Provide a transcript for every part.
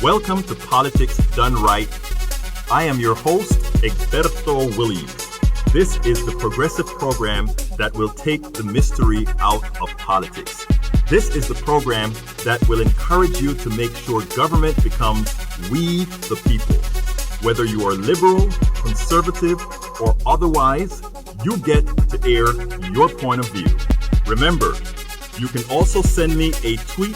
Welcome to Politics Done Right. I am your host, Egberto Williams. This is the progressive program that will take the mystery out of politics. This is the program that will encourage you to make sure government becomes we the people. Whether you are liberal, conservative, or otherwise, you get to air your point of view. Remember, you can also send me a tweet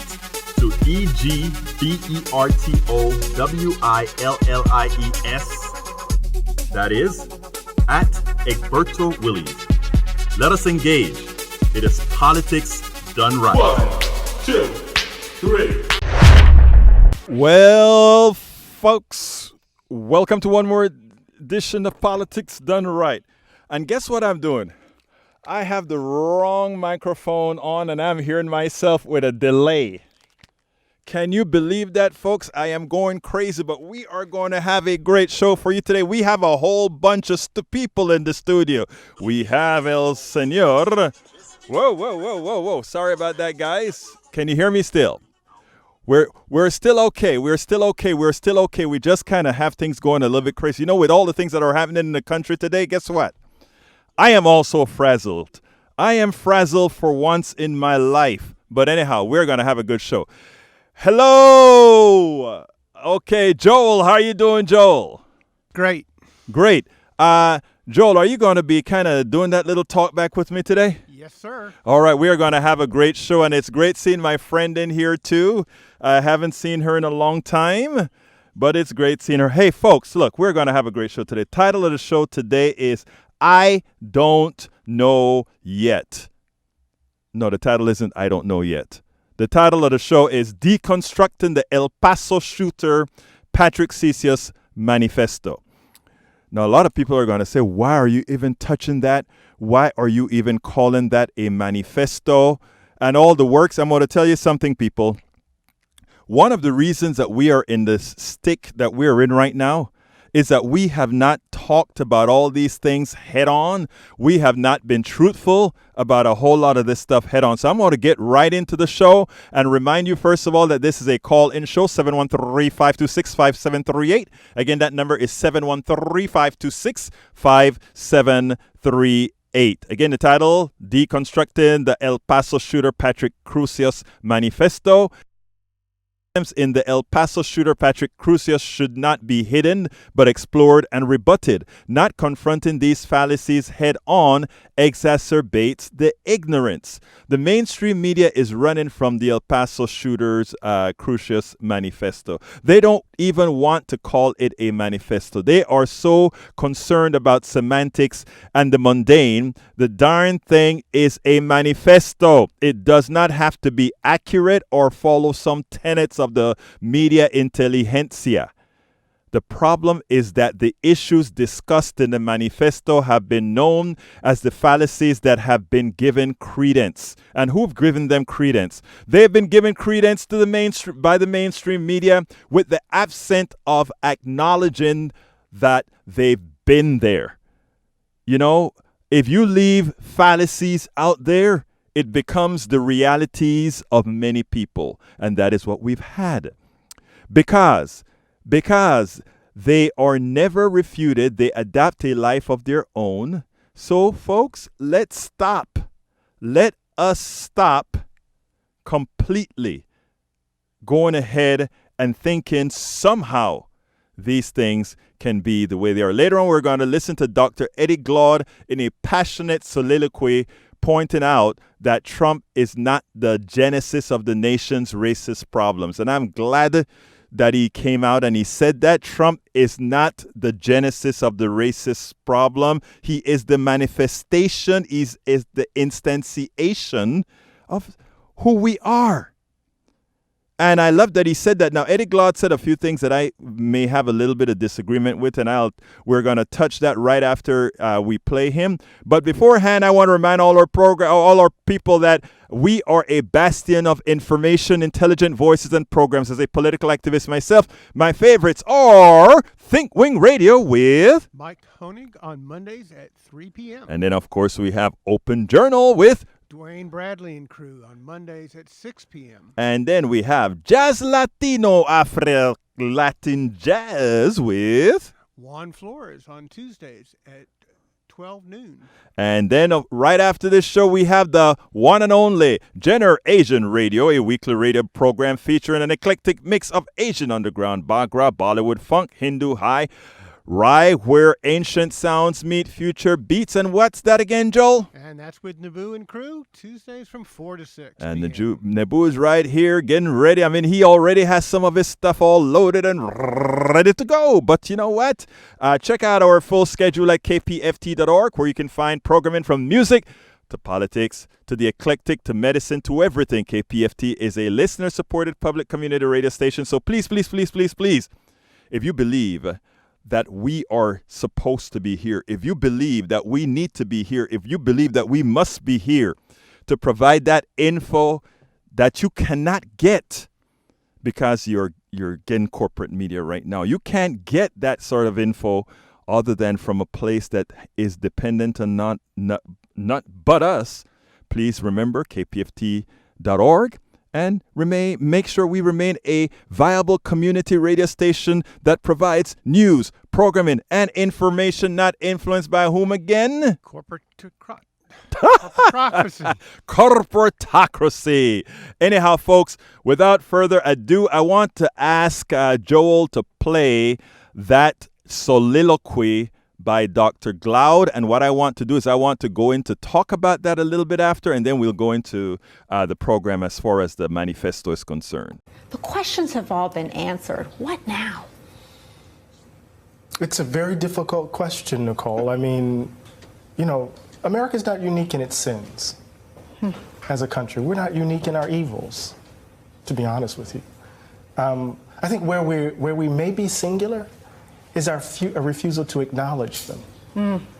to EGBERTOWILLIES. That is, at Egberto Williams. Let us engage. It is politics done right. 1, 2, 3. Well, folks, welcome to one more edition of Politics Done Right. And guess what I'm doing? I have the wrong microphone on and I'm hearing myself with a delay. Can you believe that, folks? I am going crazy, but we are going to have a great show for you today. We have a whole bunch of people in the studio. We have El Señor. Whoa. Sorry about that, guys. Can you hear me still? We're still okay. We're still okay. We just kind of have things going a little bit crazy. You know, with all the things that are happening in the country today, guess what? I am also frazzled. I am frazzled for once in my life. But anyhow, we're going to have a good show. Hello. Okay, Joel, how are you doing, Joel? Great. Great. Joel, are you going to be kind of doing that little talk back with me today? Yes, sir. All right, we are going to have a great show, and it's great seeing my friend in here, too. I haven't seen her in a long time, but it's great seeing her. Hey, folks, look, we're going to have a great show today. Title of the show today is I Don't Know Yet. No, the title isn't I Don't Know Yet. The title of the show is Deconstructing the El Paso shooter, Crusius Manifesto. Now, a lot of people are going to say, why are you even touching that? Why are you even calling that a manifesto? And all the works. I'm going to tell you something, people. One of the reasons that we are in this stick that we're in right now is that we have not talked about all these things head on. We have not been truthful about a whole lot of this stuff head on. So I'm going to get right into the show and remind you, first of all, that this is a call-in show, 713-526-5738. Again, that number is 713-526-5738. Again, the title, Deconstructing the El Paso shooter Crusius Manifesto. In the El Paso shooter Crusius should not be hidden, but explored and rebutted. Not confronting these fallacies head on exacerbates the ignorance. The mainstream media is running from the El Paso shooter's Crusius Manifesto. They don't even want to call it a manifesto. They are so concerned about semantics and the mundane. The darn thing is a manifesto. It does not have to be accurate or follow some tenets of the media intelligentsia. The problem is that the issues discussed in the manifesto have been known as the fallacies that have been given credence. And who've given them credence? They've been given credence to the by the mainstream media with the absence of acknowledging that they've been there. You know, if you leave fallacies out there, it becomes the realities of many people. And that is what we've had. Because they are never refuted, they adapt a life of their own. So, folks, let's stop. Let us stop completely going ahead and thinking somehow these things can be the way they are. Later on, we're going to listen to Dr. Glaude in a passionate soliloquy pointing out that Trump is not the genesis of the nation's racist problems. And I'm glad that he came out and he said that Trump is not the genesis of the racist problem. He is the manifestation, is the instantiation of who we are. And I love that he said that. Now, Glaude said a few things that I may have a little bit of disagreement with, and we're going to touch that right after we play him. But beforehand, I want to remind all our people that we are a bastion of information, intelligent voices, and programs. As a political activist myself, my favorites are Think Wing Radio with Mike Honig on Mondays at 3 p.m. And then, of course, we have Open Journal with Dwayne Bradley and crew on Mondays at 6 p.m. And then we have Jazz Latino Latin Jazz with... Juan Flores on Tuesdays at 12 noon. And then right after this show, we have the one and only Jenner Asian Radio, a weekly radio program featuring an eclectic mix of Asian underground, Bhangra, Bollywood, funk, Hindu, high, Rai, where ancient sounds meet future beats. And what's that again, Joel? And that's with Naboo and crew, Tuesdays from 4 to 6. And p.m. Naboo is right here getting ready. I mean, he already has some of his stuff all loaded and ready to go. But you know what? Check out our full schedule at kpft.org, where you can find programming from music to politics, to the eclectic, to medicine, to everything. KPFT is a listener-supported public community radio station. So please, please, please, please, please, if you believe that we are supposed to be here, if you believe that we need to be here, if you believe that we must be here to provide that info that you cannot get because you're getting corporate media right now. You can't get that sort of info other than from a place that is dependent on not but us. Please remember kpft.org. And make sure we remain a viable community radio station that provides news, programming, and information not influenced by whom again? Corporatocracy. Corporatocracy. Anyhow, folks, without further ado, I want to ask Joel to play that soliloquy by Dr. Glaude. And what I want to do is I want to go in to talk about that a little bit after, and then we'll go into the program as far as the manifesto is concerned. The questions have all been answered. What now? It's a very difficult question, Nicole. I mean, you know, America's not unique in its sins as a country. We're not unique in our evils, to be honest with you. I think where we may be singular is our refusal to acknowledge them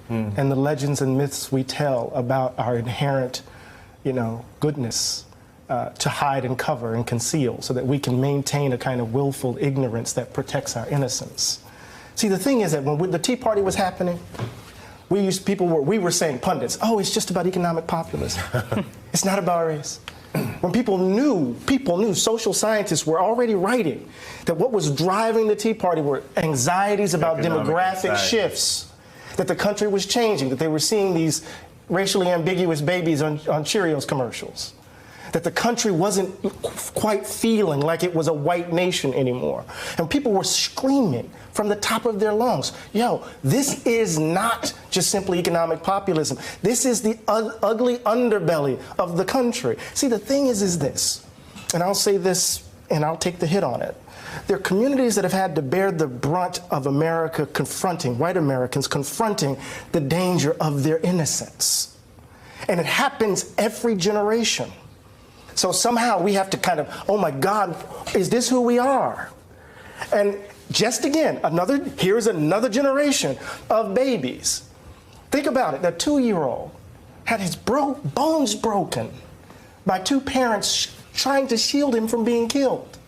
and the legends and myths we tell about our inherent, goodness to hide and cover and conceal so that we can maintain a kind of willful ignorance that protects our innocence. See, the thing is that when the Tea Party was happening, we were saying, pundits, oh, it's just about economic populism. It's not about race. When people knew, social scientists were already writing that what was driving the Tea Party were anxieties about demographic shifts, that the country was changing, that they were seeing these racially ambiguous babies on Cheerios commercials, that the country wasn't quite feeling like it was a white nation anymore. And people were screaming from the top of their lungs, yo, this is not just simply economic populism. This is the ugly underbelly of the country. See, the thing is this, and I'll say this and I'll take the hit on it. There are communities that have had to bear the brunt of America white Americans confronting the danger of their innocence. And it happens every generation. So somehow we have to kind of, oh my God, is this who we are? And just again, here's another generation of babies. Think about it, that 2-year-old had his bones broken by two parents trying to shield him from being killed.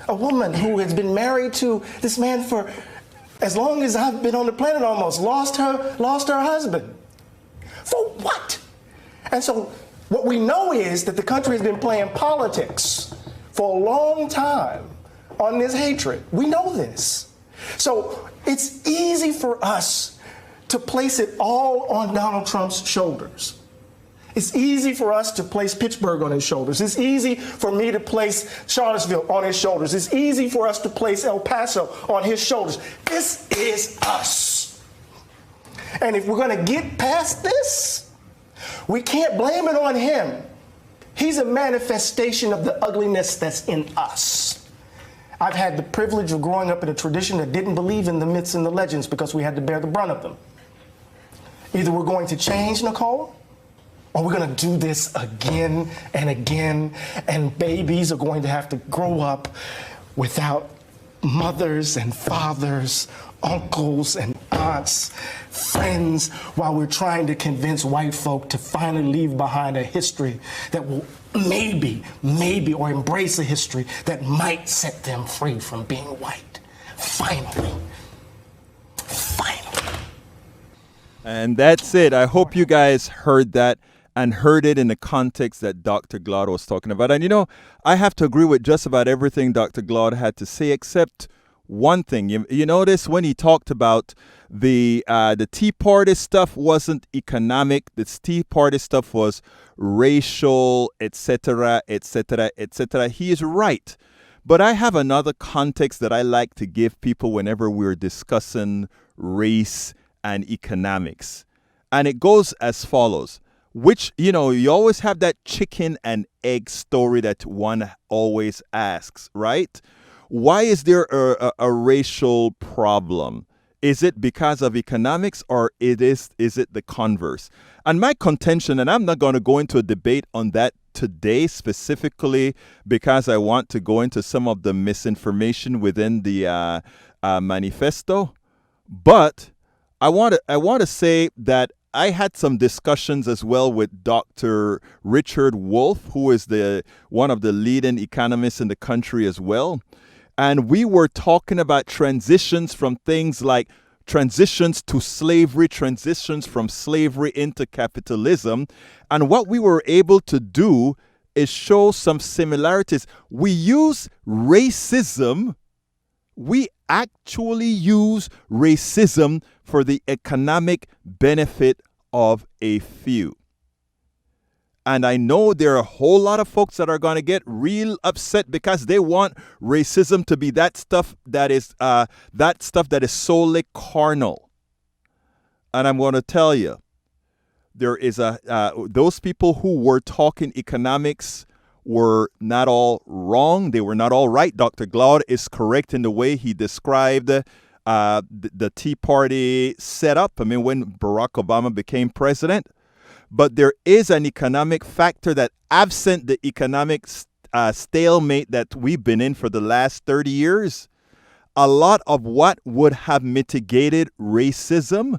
A woman who has been married to this man for as long as I've been on the planet almost, lost her husband. For what? And so what we know is that the country has been playing politics for a long time on this hatred. We know this. So it's easy for us to place it all on Donald Trump's shoulders. It's easy for us to place Pittsburgh on his shoulders. It's easy for me to place Charlottesville on his shoulders. It's easy for us to place El Paso on his shoulders. This is us. And if we're going to get past this, we can't blame it on him. He's a manifestation of the ugliness that's in us. I've had the privilege of growing up in a tradition that didn't believe in the myths and the legends because we had to bear the brunt of them. Either we're going to change, Nicole, or we're going to do this again and again, and babies are going to have to grow up without mothers and fathers, uncles and aunts, friends, while we're trying to convince white folk to finally leave behind a history that will maybe, or embrace a history that might set them free from being white. Finally. And that's it. I hope you guys heard that. and heard it in the context that Dr. Glaude was talking about. And, I have to agree with just about everything Dr. Glaude had to say, except one thing. You notice when he talked about the Tea Party stuff wasn't economic. The Tea Party stuff was racial, etc., etc., etc. He is right. But I have another context that I like to give people whenever we're discussing race and economics. And it goes as follows. Which, you always have that chicken and egg story that one always asks, right? Why is there a racial problem? Is it because of economics, or is it the converse? And my contention, and I'm not going to go into a debate on that today specifically because I want to go into some of the misinformation within the manifesto, but I want to say that I had some discussions as well with Dr. Richard Wolff, who is one of the leading economists in the country as well. And we were talking about transitions from things like transitions to slavery, transitions from slavery into capitalism. And what we were able to do is show some similarities. We use racism. We actually use racism for the economic benefit of a few. And I know there are a whole lot of folks that are going to get real upset because they want racism to be that stuff that is solely carnal. And I'm going to tell you, there is those people who were talking economics were not all wrong. They were not all right. Dr. Glaude is correct in the way he described the Tea Party setup. I mean, when Barack Obama became president. But there is an economic factor that, absent the economic stalemate that we've been in for the last 30 years, a lot of what would have mitigated racism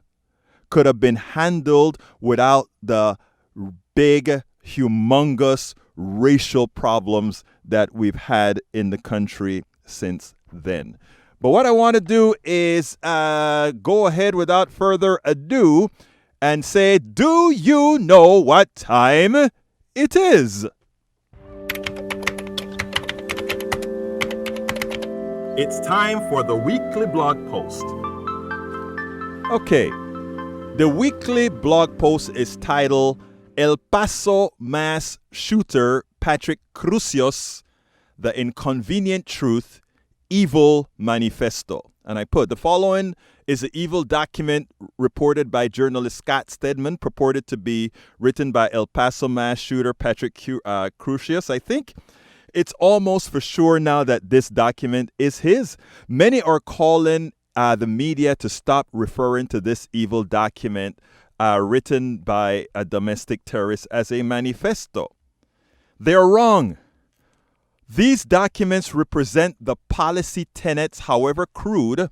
could have been handled without the big, humongous racial problems that we've had in the country since then. But what I want to do is go ahead without further ado and say, do you know what time it is? It's time for the weekly blog post. Okay. The weekly blog post is titled El Paso Mass Shooter Patrick Crusius, The Inconvenient Truth, Evil Manifesto. And I put, the following is an evil document reported by journalist Scott Stedman, purported to be written by El Paso mass shooter Patrick Crusius. I think it's almost for sure now that this document is his. Many are calling the media to stop referring to this evil document written by a domestic terrorist as a manifesto. They're wrong. These documents represent the policy tenets, however crude,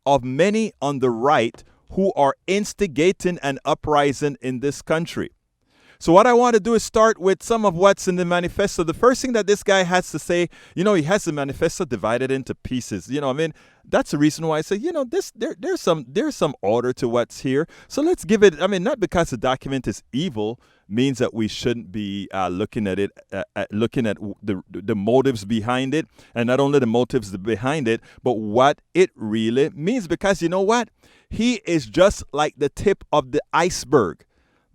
of many on the right who are instigating an uprising in this country. So what I want to do is start with some of what's in the manifesto. The first thing that this guy has to say, he has the manifesto divided into pieces. That's the reason why I say, there's some order to what's here. So let's give it, not because the document is evil means that we shouldn't be looking at it, looking at the motives behind it, and not only the motives behind it, but what it really means. Because you know what? He is just like the tip of the iceberg.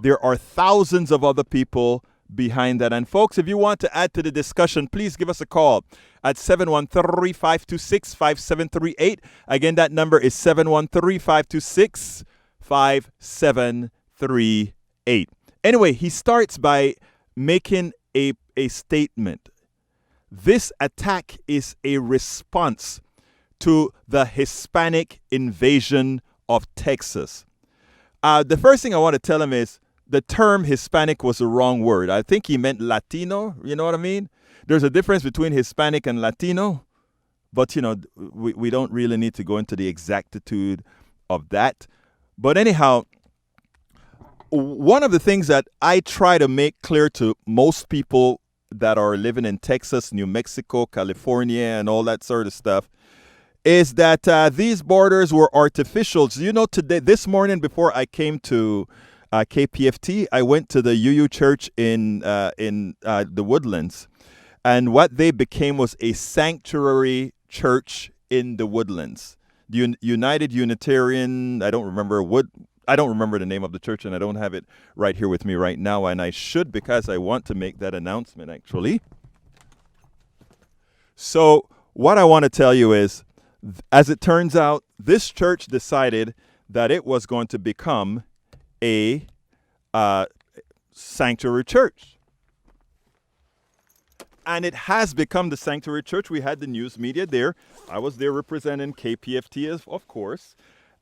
There are thousands of other people behind that. And folks, if you want to add to the discussion, please give us a call at 713-526-5738. Again, that number is 713-526-5738. Anyway, he starts by making a statement. This attack is a response to the Hispanic invasion of Texas. The first thing I want to tell him is the term Hispanic was the wrong word. I think he meant Latino. You know what I mean? There's a difference between Hispanic and Latino. But, we don't really need to go into the exactitude of that. But anyhow, one of the things that I try to make clear to most people that are living in Texas, New Mexico, California, and all that sort of stuff is that these borders were artificial. So, today, this morning before I came to KPFT, I went to the UU Church in the Woodlands, and what they became was a sanctuary church in the Woodlands. The United Unitarian, I don't remember the name of the church, and I don't have it right here with me right now, and I should, because I want to make that announcement actually. So what I want to tell you is, as it turns out, this church decided that it was going to become a sanctuary church. And it has become the sanctuary church. We had the news media there. I was there representing KPFT, of course.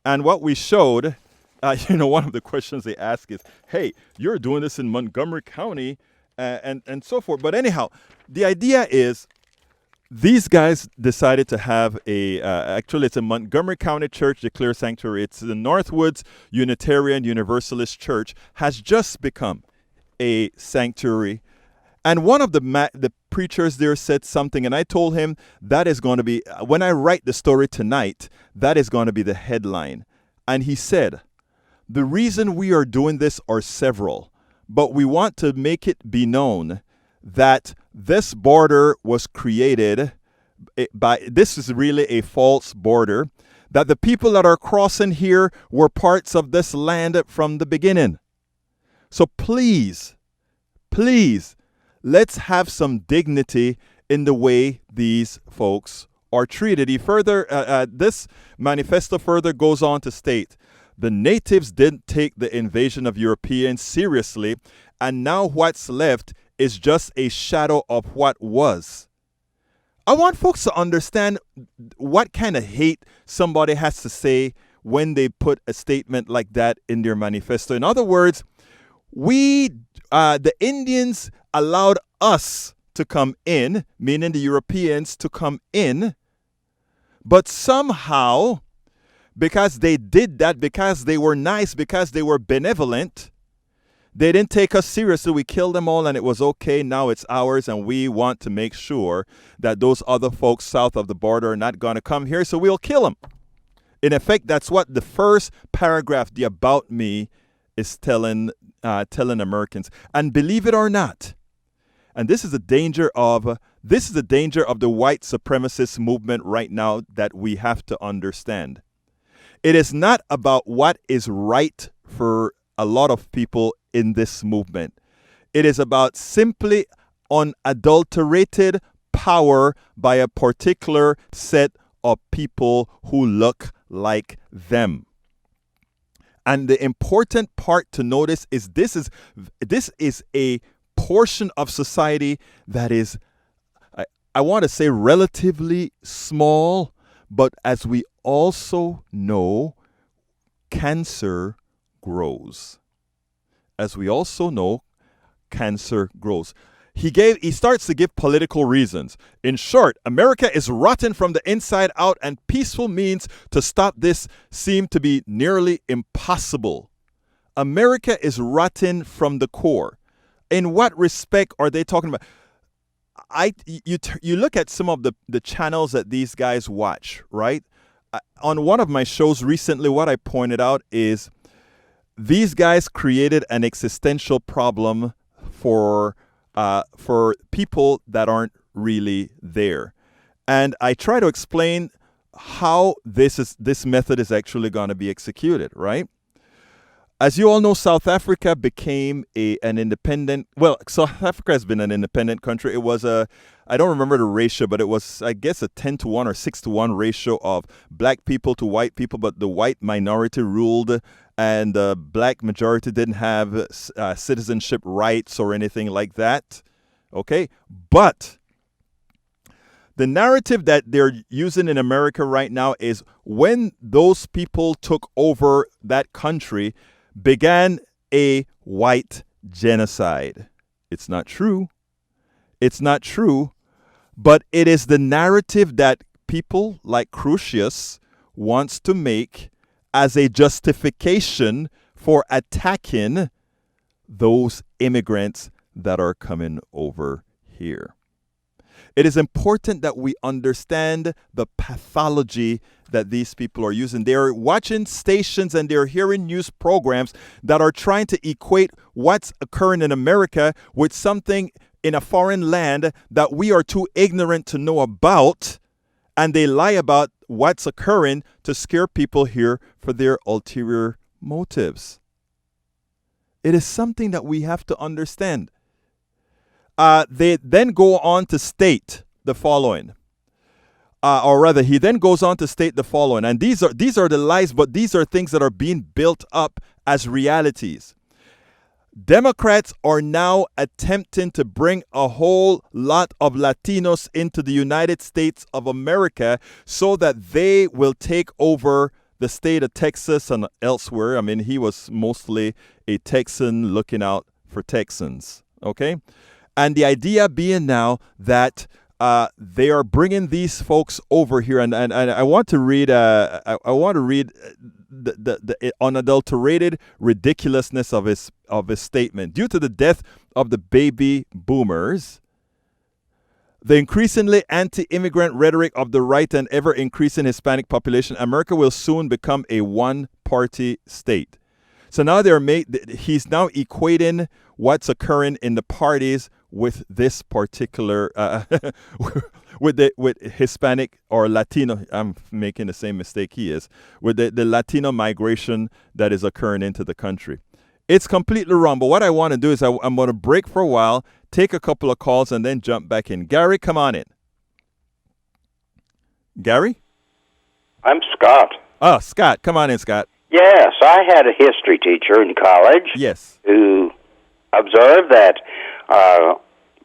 And what we showed, one of the questions they ask is, hey, you're doing this in Montgomery County and so forth. But anyhow, the idea is, these guys decided to have actually it's a Montgomery County church declared sanctuary. It's the Northwoods Unitarian Universalist Church, has just become a sanctuary. And one of the preachers there said something, and I told him that is going to be, when I write the story tonight, that is going to be the headline. And he said, the reason we are doing this are several, but we want to make it be known that this border was created this is really a false border, that the people that are crossing here were parts of this land from the beginning. So please, let's have some dignity in the way these folks are treated. He further, this manifesto further goes on to state, the natives didn't take the invasion of Europeans seriously, and now what's left is just a shadow of what was. I want folks to understand what kind of hate somebody has to say when they put a statement like that in their manifesto. In other words, the Indians allowed us to come in, meaning the Europeans to come in, but somehow, because they did that, because they were nice, because they were benevolent, they didn't take us seriously. We killed them all and it was okay. Now it's ours, and we want to make sure that those other folks south of the border are not going to come here, so we'll kill them. In effect, that's what the first paragraph, the About Me, is telling Americans. And believe it or not, and this is the danger of the white supremacist movement right now that we have to understand. It is not about what is right for a lot of people in this movement. It is about simply unadulterated power by a particular set of people who look like them. And the important part to notice is this is a portion of society that is, I want to say, relatively small, but as we also know, cancer grows. As we also know, cancer grows. He starts to give political reasons. In short, America is rotten from the inside out, and peaceful means to stop this seem to be nearly impossible. America is rotten from the core. In what respect are they talking about? You look at some of the channels that these guys watch, right? On one of my shows recently, what I pointed out is these guys created an existential problem for people that aren't really there. And I try to explain how this method is actually going to be executed, right? As you all know, South Africa became an independent, well, South Africa has been an independent country. It was I don't remember the ratio, but it was, I guess, a 10-to-1 or 6-to-1 ratio of black people to white people, but the white minority ruled and the black majority didn't have citizenship rights or anything like that. Okay? But the narrative that they're using in America right now is when those people took over that country, began a white genocide. It's not true. It's not true. But it is the narrative that people like Crusius wants to make as a justification for attacking those immigrants that are coming over here. It is important that we understand the pathology that these people are using. They're watching stations and they're hearing news programs that are trying to equate what's occurring in America with something in a foreign land that we are too ignorant to know about, and they lie about what's occurring to scare people here for their ulterior motives. It is something that we have to understand. They then go on to state the following. Or rather, he then goes on to state the following. And these are the lies, but these are things that are being built up as realities. Democrats are now attempting to bring a whole lot of Latinos into the United States of America so that they will take over the state of Texas and elsewhere. I mean, he was mostly a Texan looking out for Texans, okay? And the idea being now that they are bringing these folks over here, and I want to read the unadulterated ridiculousness of his statement. Due to the death of the baby boomers, the increasingly anti-immigrant rhetoric of the right and ever-increasing Hispanic population, America will soon become a one-party state. So now he's now equating what's occurring in the parties with this particular with Hispanic or Latino. I'm making the same mistake he is with the Latino migration that is occurring into the country. It's completely wrong. But what I want to do is I'm going to break for a while, take a couple of calls, and then jump back in. Gary, come on in. Gary? I'm Scott. Oh, Scott. Come on in, Scott. Yes, I had a history teacher in college. Yes. Who observed that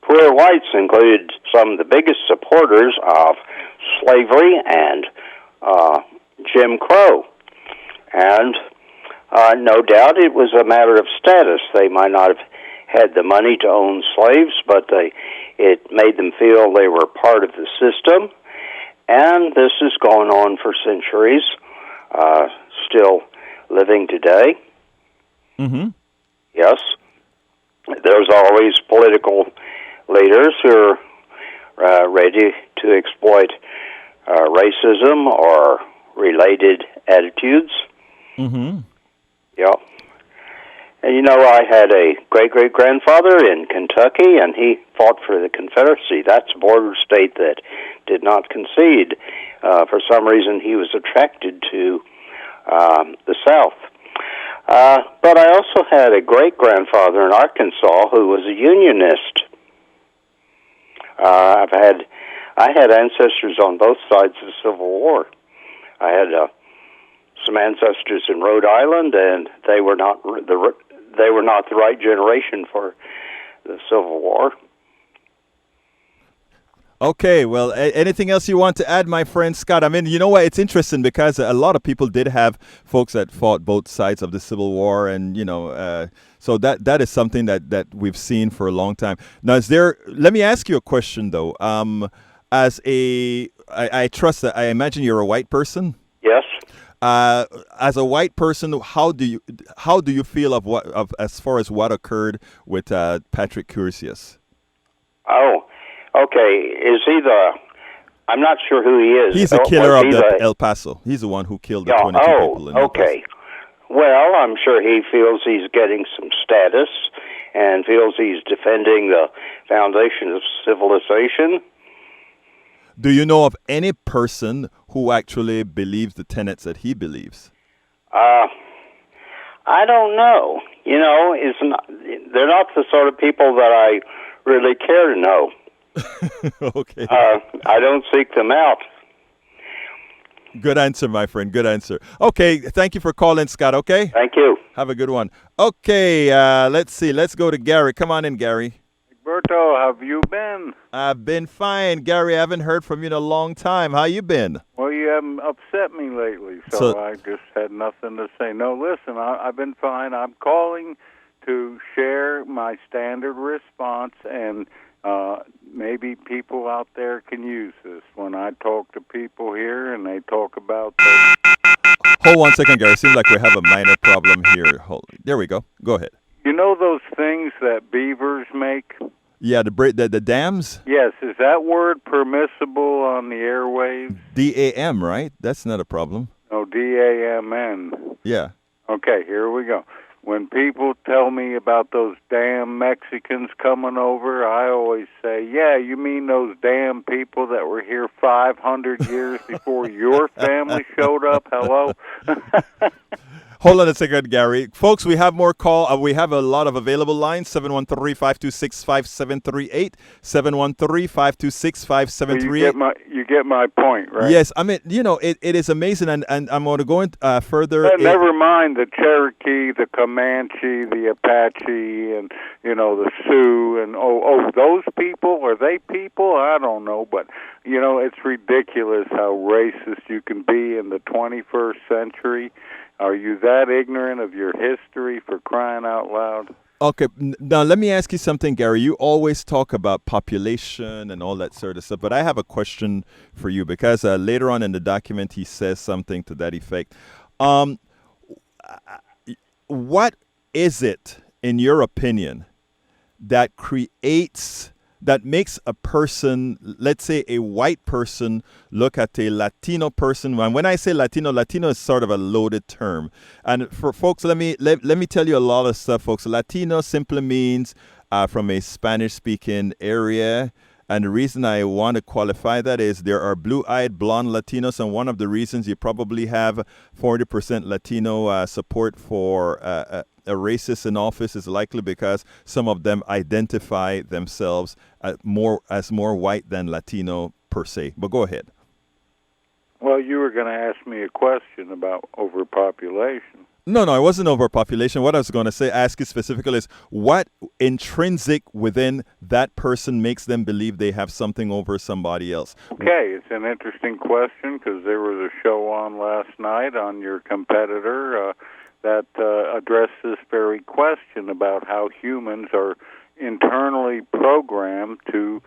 poor whites included some of the biggest supporters of slavery and Jim Crow. And no doubt it was a matter of status. They might not have had the money to own slaves, but it made them feel they were part of the system. And this has gone on for centuries, still living today. Mm-hmm. Yes. There's always political leaders who are ready to exploit racism or related attitudes. Mm-hmm. Yeah. And you know, I had a great-great-grandfather in Kentucky, and he fought for the Confederacy. That's a border state that did not concede. For some reason, he was attracted to the South. But I also had a great-grandfather in Arkansas who was a Unionist. I had ancestors on both sides of the Civil War. I had some ancestors in Rhode Island, and they were not the right generation for the Civil War. Okay, well, anything else you want to add, my friend Scott? I mean, you know what? It's interesting because a lot of people did have folks that fought both sides of the Civil War, and so that is something that we've seen for a long time. Now, let me ask you a question though. I trust that I imagine you're a white person. Yes. As a white person, how do you feel as far as what occurred with Patrick Crusius? Oh. Okay, I'm not sure who he is. He's the killer of the El Paso. He's the one who killed the 22 people in El Paso. Okay. Well, I'm sure he feels he's getting some status and feels he's defending the foundation of civilization. Do you know of any person who actually believes the tenets that he believes? I don't know. They're not the sort of people that I really care to know. Okay. I don't seek them out. Good answer, my friend. Good answer. Okay, thank you for calling, Scott, okay? Thank you. Have a good one. Okay, let's see. Let's go to Gary. Come on in, Gary. Egberto, how have you been? I've been fine. Gary, I haven't heard from you in a long time. How you been? Well, you haven't upset me lately, so I just had nothing to say. No, listen, I've been fine. I'm calling to share my standard response, and maybe people out there can use this. When I talk to people here and they talk about Hold 1 second, Gary. Seems like we have a minor problem here. There we go. Go ahead. You know those things that beavers make? Yeah, the dams? Yes, is that word permissible on the airwaves? DAM, right? That's not a problem. Oh, DAMN. Yeah. Okay, here we go. When people tell me about those damn Mexicans coming over, I always say, yeah, you mean those damn people that were here 500 years before your family showed up? Hello? Hold on a second, Gary. Folks, we have more call. We have a lot of available lines, 713-526-5738, 713-526-5738. You get my point, right? Yes, I mean, it is amazing, and I'm going to go further. Never mind the Cherokee, the Comanche, the Apache, and, the Sioux, and, those people, are they people? I don't know, but, it's ridiculous how racist you can be in the 21st century. Are you that ignorant of your history, for crying out loud? Okay, now let me ask you something, Gary. You always talk about population and all that sort of stuff, but I have a question for you because later on in the document he says something to that effect. What is it, in your opinion, that makes a person, let's say a white person, look at a Latino person? And when I say Latino is sort of a loaded term. And for folks, let me tell you a lot of stuff, folks. Latino simply means from a Spanish-speaking area. And the reason I want to qualify that is there are blue-eyed blonde Latinos, and one of the reasons you probably have 40% Latino support for a racist in office is likely because some of them identify themselves as more white than Latino per se. But go ahead. Well, you were going to ask me a question about overpopulation. No, it wasn't overpopulation. What I was going to ask you specifically is what intrinsic within that person makes them believe they have something over somebody else? Okay, it's an interesting question because there was a show on last night on your competitor that addressed this very question about how humans are internally programmed to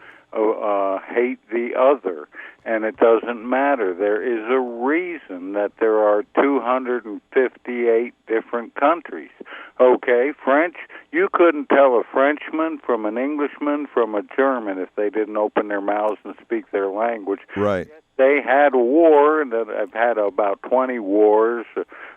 hate the other. And it doesn't matter. There is a reason that there are 258 different countries. Okay, French, you couldn't tell a Frenchman from an Englishman from a German if they didn't open their mouths and speak their language. Right. They had a war, and I've had about 20 wars,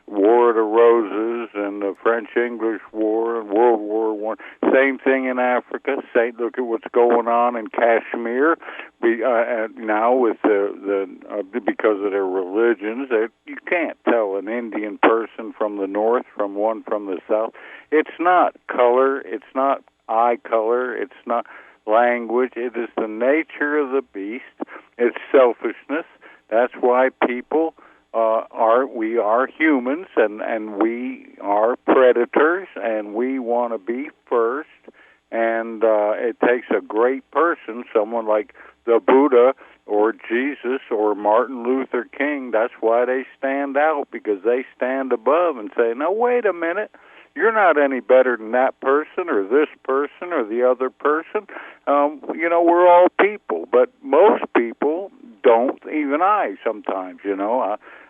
War of the Roses and the French-English War and World War I. Same thing in Africa. Look at what's going on in Kashmir now with because of their religions. You can't tell an Indian person from the north from one from the south. It's not color. It's not eye color. It's not language. It is the nature of the beast. It's selfishness. That's why people we are humans, and we are predators, and we want to be first. And it takes a great person, someone like the Buddha or Jesus or Martin Luther King. That's why they stand out, because they stand above and say, "No, wait a minute. You're not any better than that person or this person or the other person. We're all people." But most people don't, even I sometimes,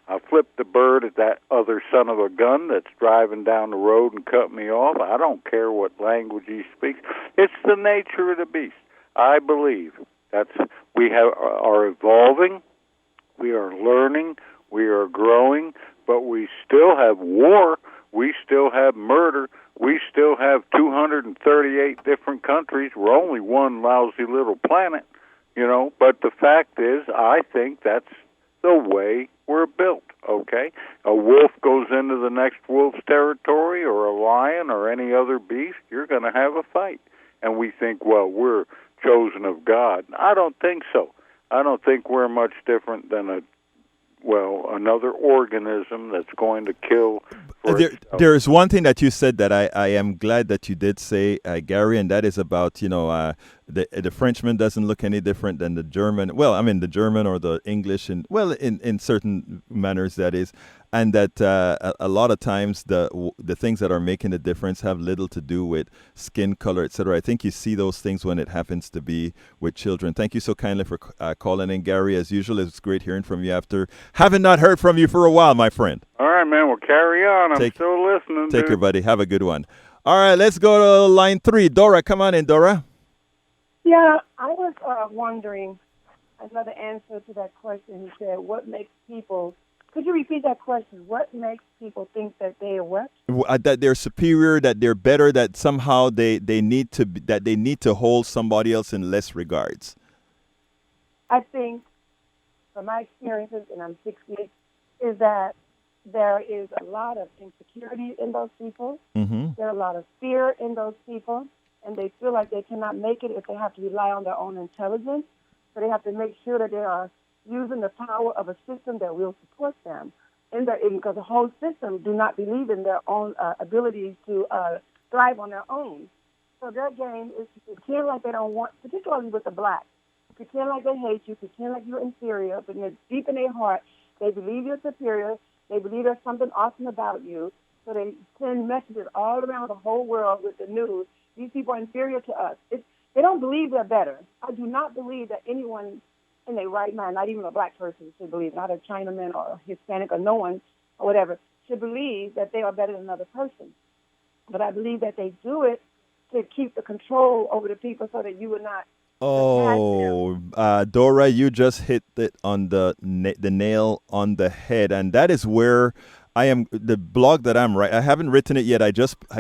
I flip the bird at that other son of a gun that's driving down the road and cut me off. I don't care what language he speaks. It's the nature of the beast. I believe we are evolving, we are learning, we are growing, but we still have war. We still have murder. We still have 238 different countries. We're only one lousy little planet, But the fact is, I think that's the way we're built, okay? A wolf goes into the next wolf's territory, or a lion or any other beast, you're going to have a fight. And we think, well, we're chosen of God. I don't think so. I don't think we're much different than another organism that's going to kill. There is one thing that you said that I am glad that you did say, Gary, and that is about, the Frenchman doesn't look any different than the German. Well, I mean, the German or the English, in certain manners, that is. And that a lot of times the things that are making the difference have little to do with skin color, etc. I think you see those things when it happens to be with children. Thank you so kindly for calling in, Gary. As usual, it's great hearing from you after having not heard from you for a while, my friend. All right, man. Well, carry on. I'm still listening. Take care, buddy. Have a good one. All right, let's go to line 3. Dora, come on in, Dora. Yeah, I was wondering another answer to that question. He said, what makes people, could you repeat that question? What makes people think that they are what? That they're superior, that they're better, that somehow they need to that they need to hold somebody else in less regards. I think, from my experiences, and I'm 60, is that there is a lot of insecurity in those people. Mm-hmm. There are a lot of fear in those people, and they feel like they cannot make it if they have to rely on their own intelligence. So they have to make sure that they are using the power of a system that will support them. Because the whole system do not believe in their own abilities to thrive on their own. So their game is to pretend like they don't want, particularly with the blacks, pretend like they hate you, pretend like you're inferior, but deep in their heart, they believe you're superior. They believe there's something awesome about you. So they send messages all around the whole world with the news. These people are inferior to us. They don't believe they're better. I do not believe that anyone in their right mind, not even a black person should believe, not a Chinaman or a Hispanic or no one or whatever, should believe that they are better than another person. But I believe that they do it to keep the control over the people so that you would not. Oh, Dora, you just hit it on the nail on the head. And that is where I am, the blog that I'm writing, I haven't written it yet. I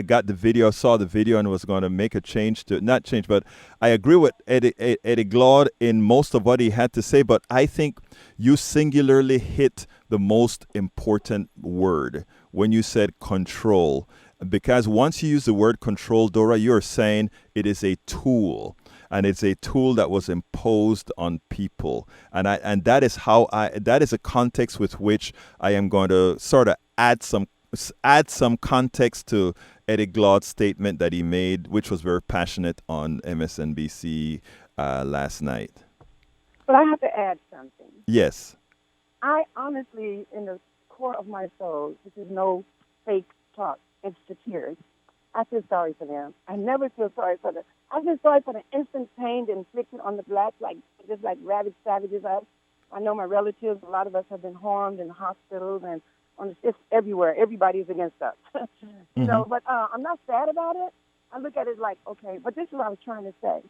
got the video, saw the video, and was going to make a change to, not change, but I agree with Eddie Glaude in most of what he had to say. But I think you singularly hit the most important word when you said control. Because once you use the word control, Dora, you're saying it is a tool. And it's a tool that was imposed on people, and that is a context with which I am going to sort of add some context to Eddie Glaude's statement that he made, which was very passionate on MSNBC last night. But I have to add something. Yes. I honestly, in the core of my soul, this is no fake talk, it's the tears. I feel sorry for them. I never feel sorry for them. I feel sorry for the instant pain inflicted on the blacks, just like rabid savages are. I know my relatives, a lot of us have been harmed in hospitals and it's everywhere. Everybody is against us. You know, but I'm not sad about it. I look at it like, okay, but this is what I was trying to say.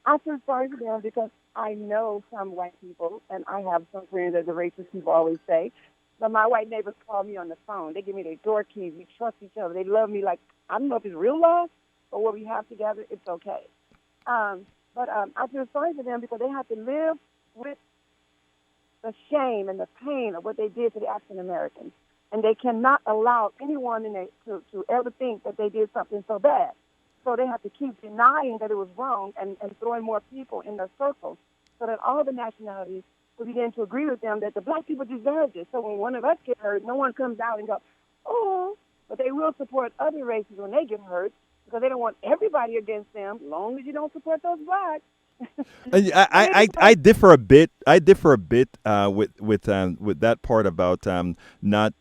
I feel sorry for them because I know some white people, and I have some friends, as the racist people always say, but my white neighbors call me on the phone. They give me their door keys. We trust each other. They love me like, I don't know if it's real love, but what we have together, it's okay. But I feel sorry for them because they have to live with the shame and the pain of what they did to the African Americans. And they cannot allow anyone to ever think that they did something so bad. So they have to keep denying that it was wrong and throwing more people in their circles so that all the nationalities will begin to agree with them that the black people deserve this. So when one of us get hurt, no one comes out and goes, oh, but they will support other races when they get hurt because they don't want everybody against them, as long as you don't support those blacks. I differ a bit. With that part about not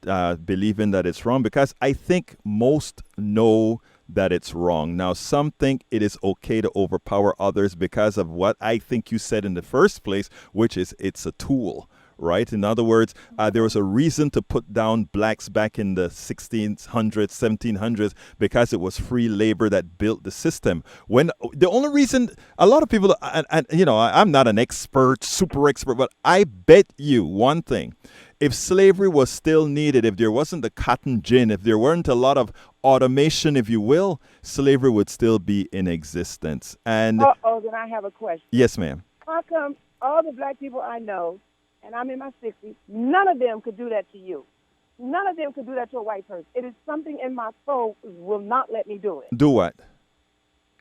believing that it's wrong, because I think most know that it's wrong. Now, some think it is okay to overpower others because of what I think you said in the first place, which is it's a tool. Right? In other words, there was a reason to put down blacks back in the 1600s, 1700s, because it was free labor that built the system. When the only reason, a lot of people, and you know, I'm not an expert, super expert, but I bet you one thing. If slavery was still needed, if there wasn't the cotton gin, if there weren't a lot of automation, if you will, slavery would still be in existence. And then I have a question. Yes, ma'am. How come all the black people I know, and I'm in my 60s, none of them could do that to you? None of them could do that to a white person. It is something in my soul will not let me do it. Do what?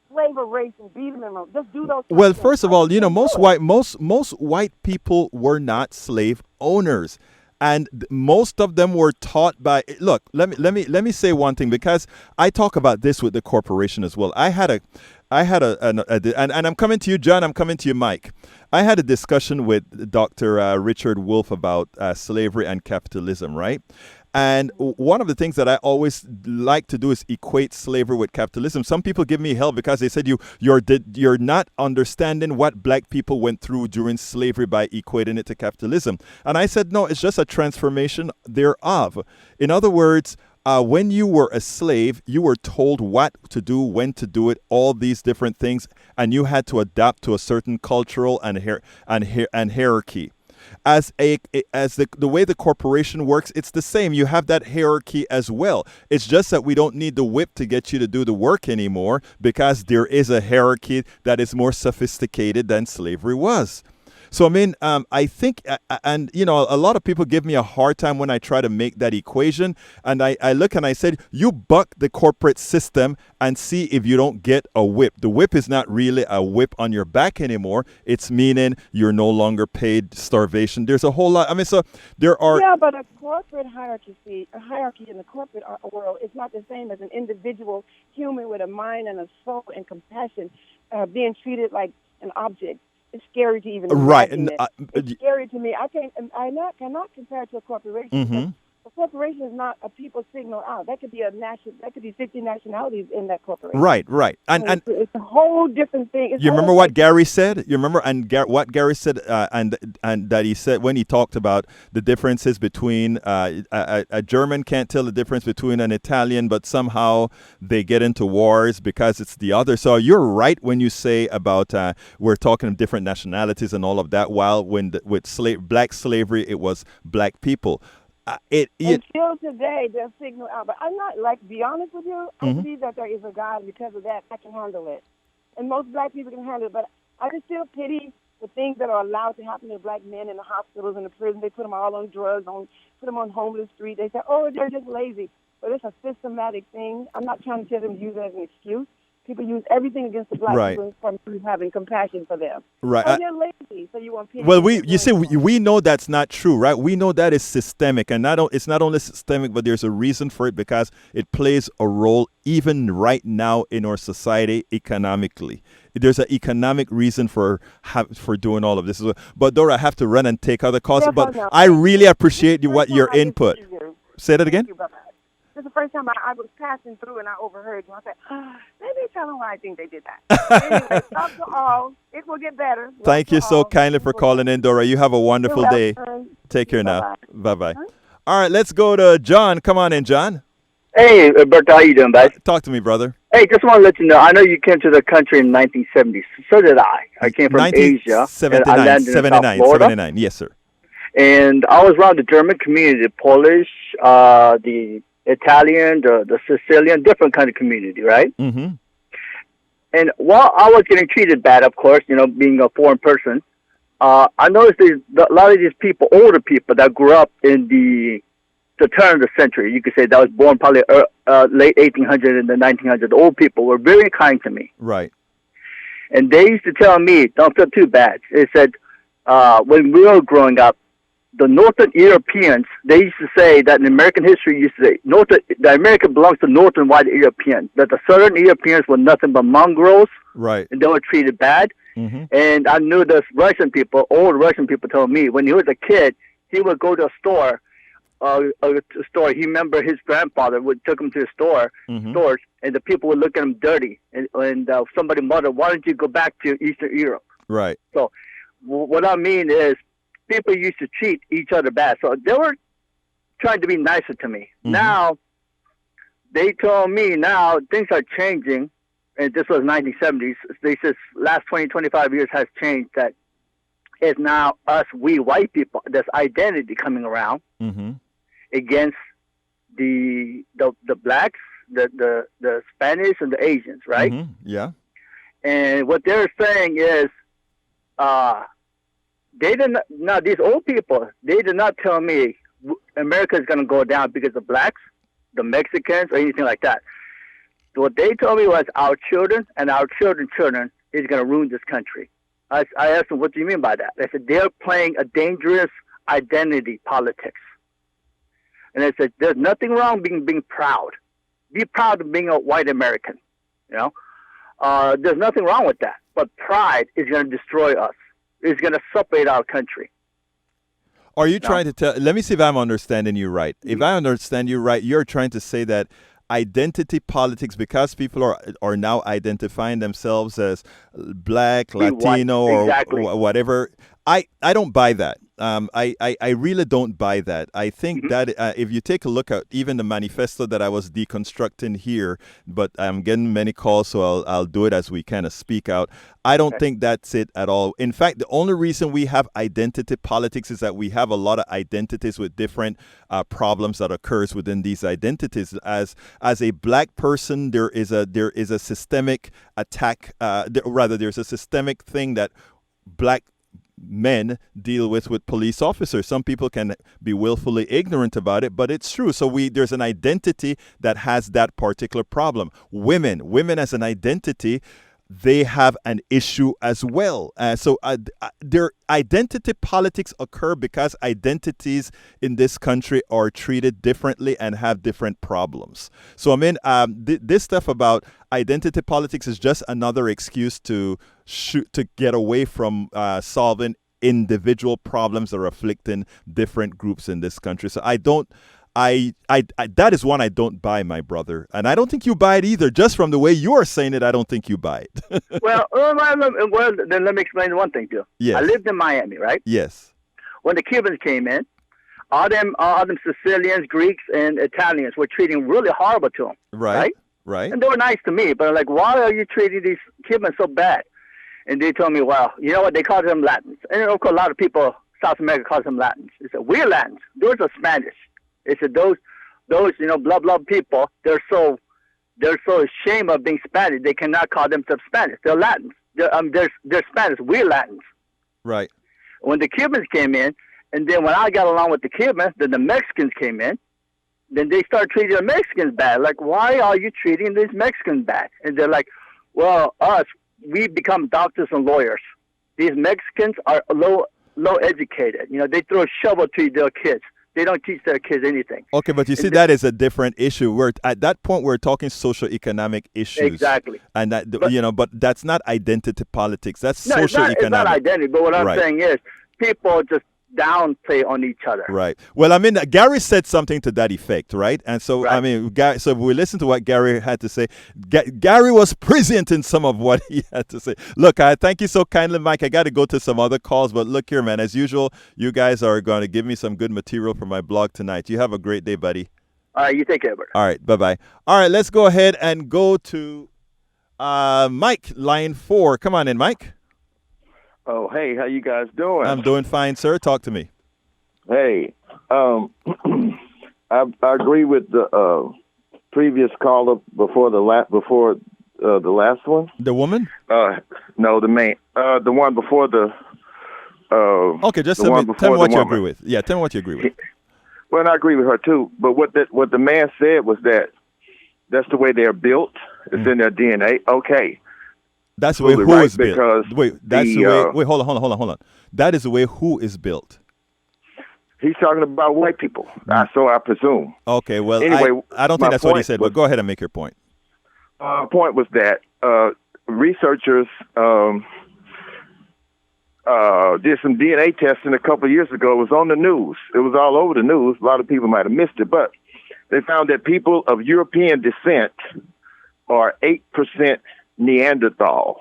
Slave a race and beat them and just do those. Well, first of all, you know, most white people were not slave owners. And most of them were taught by, look, let me say one thing, because I talk about this with the corporation as well. I had and I'm coming to you, John, I'm coming to you, Mike. I had a discussion with Dr. Richard Wolff about slavery and capitalism, right? And one of the things that I always like to do is equate slavery with capitalism. Some people give me hell because they said you're not understanding what black people went through during slavery by equating it to capitalism. And I said, no, it's just a transformation thereof. In other words, when you were a slave, you were told what to do, when to do it, all these different things, and you had to adapt to a certain cultural and hierarchy. As the way the corporation works, it's the same. You have that hierarchy as well. It's just that we don't need the whip to get you to do the work anymore, because there is a hierarchy that is more sophisticated than slavery was. So, I mean, I think, and, you know, a lot of people give me a hard time when I try to make that equation. And I look and I said, you buck the corporate system and see if you don't get a whip. The whip is not really a whip on your back anymore. It's meaning you're no longer paid starvation. There's a whole lot. I mean, so there are. Yeah, but a corporate hierarchy in the corporate world is not the same as an individual human with a mind and a soul and compassion being treated like an object. It's scary to even imagine it. It's scary to me. I cannot compare it to a corporation. Mm-hmm. A corporation is not a people signal out. That could be That could be 50 nationalities in that corporation. Right. And it's a whole different thing. You remember what Gary said? You remember what Gary said, and that he said when he talked about the differences between a German can't tell the difference between an Italian, but somehow they get into wars because it's the other. So you're right when you say about we're talking of different nationalities and all of that. While with black slavery, it was black people. Until today, they'll signal out. But I'm not, be honest with you, I believe that there is a God. Because of that, I can handle it. And most black people can handle it. But I just feel pity the things that are allowed to happen to black men in the hospitals and the prison. They put them all on drugs, put them on homeless street. They say, oh, they're just lazy. But it's a systematic thing. I'm not trying to tell them to use it as an excuse. People use everything against the black people from having compassion for them. Right. Oh, they're lazy, so you want pity. Well, we know that's not true, right? We know that is systemic, and it's not only systemic, but there's a reason for it, because it plays a role even right now in our society economically. There's an economic reason for doing all of this. But Dora, I have to run and take other calls. But I really appreciate your input. Say that again. This is the first time I was passing through and I overheard you. I said, maybe tell them why I think they did that. Anyway, love to all. It will get better. Thank you so kindly for calling in, Dora. You have a wonderful day. Take care now. Bye-bye. All right, let's go to John. Come on in, John. Hey, Berta, how you doing, bud? Talk to me, brother. Hey, just want to let you know, I know you came to the country in 1970s. So did I. I came from Asia. 79, yes, sir. And I was around the German community, the Polish, the Italian, the Sicilian, different kind of community, right? Mm-hmm. And while I was getting treated bad, of course, being a foreign person, I noticed a lot of these people, older people that grew up in the turn of the century, you could say, that was born probably late 1800s and the 1900s, the old people were very kind to me. Right. And they used to tell me, don't feel too bad. They said, when we were growing up, the Northern Europeans, they used to say that in American history, used to say the America belongs to Northern white Europeans, that the Southern Europeans were nothing but mongrels, right? And they were treated bad. Mm-hmm. And I knew this old Russian people told me when he was a kid, he would go to a store. He remember his grandfather took him to the stores, and the people would look at him dirty, and somebody muttered, "Why don't you go back to Eastern Europe?" Right. So, what I mean is, people used to treat each other bad, so they were trying to be nicer to me. Mm-hmm. Now, they told me things are changing, and this was 1970s. They said last 20, 25 years has changed. That it's now we white people, this identity coming around. Mm-hmm. Against the blacks, the Spanish, and the Asians, right? Mm-hmm. Yeah. And what they're saying is, they did not. Now these old people, they did not tell me America is going to go down because of blacks, the Mexicans, or anything like that. What they told me was our children and our children's children is going to ruin this country. I asked them, what do you mean by that? They said they're playing a dangerous identity politics. And I said, there's nothing wrong being proud. Be proud of being a white American. There's nothing wrong with that. But pride is going to destroy us. It's going to separate our country. Are you trying to tell? Let me see if I'm understanding you right. If I understand you right, you're trying to say that identity politics, because people are now identifying themselves as black, Latino, or whatever. I don't buy that. I really don't buy that. I think that if you take a look at even the manifesto that I was deconstructing here, but I'm getting many calls, so I'll do it as we kind of speak out. I don't think that's it at all. In fact, the only reason we have identity politics is that we have a lot of identities with different problems that occurs within these identities. As a black person, there is a systemic attack. There's a systemic thing that black men deal with police officers. Some people can be willfully ignorant about it, but it's true. So there's an identity that has that particular problem. Women as an identity, they have an issue as well. So their identity politics occur because identities in this country are treated differently and have different problems. So I mean, this stuff about identity politics is just another excuse to get away from solving individual problems that are afflicting different groups in this country. So that is one I don't buy, my brother. And I don't think you buy it either. Just from the way you are saying it, I don't think you buy it. Well, then let me explain one thing, too. Yes. I lived in Miami, right? Yes. When the Cubans came in, all them Sicilians, Greeks, and Italians were treating really horrible to them. Right. And they were nice to me, but I'm like, why are you treating these Cubans so bad? And they told me, well, you know what? They call them Latins. And of course, a lot of people, South America calls them Latins. They said, we're Latins. Those are Spanish. They said, those blah people, they're so ashamed of being Spanish, they cannot call themselves Spanish. They're Latins. They're Spanish. We're Latins. Right. When the Cubans came in, and then when I got along with the Cubans, then the Mexicans came in, then they started treating the Mexicans bad. Like, why are you treating these Mexicans bad? And they're like, well, we become doctors and lawyers. These Mexicans are low educated. They throw a shovel to their kids. They don't teach their kids anything. Okay, but you see, that is a different issue. At that point, we're talking socioeconomic issues. Exactly. And but that's not identity politics. That's socioeconomic. It's not identity. But what I'm saying is, people just downplay on each other. Right. Well, I mean, Gary said something to that effect, right? And so, I mean, so if we listen to what Gary had to say, Gary was present in some of what he had to say. Look, I thank you so kindly, Mike. I got to go to some other calls, but look here, man. As usual, you guys are going to give me some good material for my blog tonight. You have a great day, buddy. All right, you take care, brother. All right, bye-bye. All right, let's go ahead and go to Mike, line 4. Come on in, Mike. Oh, hey, how you guys doing? I'm doing fine, sir. Talk to me. Hey, I agree with the previous caller before the last one. The woman? No, the man. The one before the. Okay, just tell me what you agree with. Yeah, tell me what you agree with. Well, I agree with her too. But what the man said was that's the way they're built. It's in their DNA. Okay. That's the way who is built. Wait, hold on. That is the way who is built. He's talking about white people. So I presume. Okay, well, anyway, I don't think that's what he said, but go ahead and make your point. Point was that researchers did some DNA testing a couple of years ago. It was on the news. It was all over the news. A lot of people might have missed it, but they found that people of European descent are 8% Neanderthal.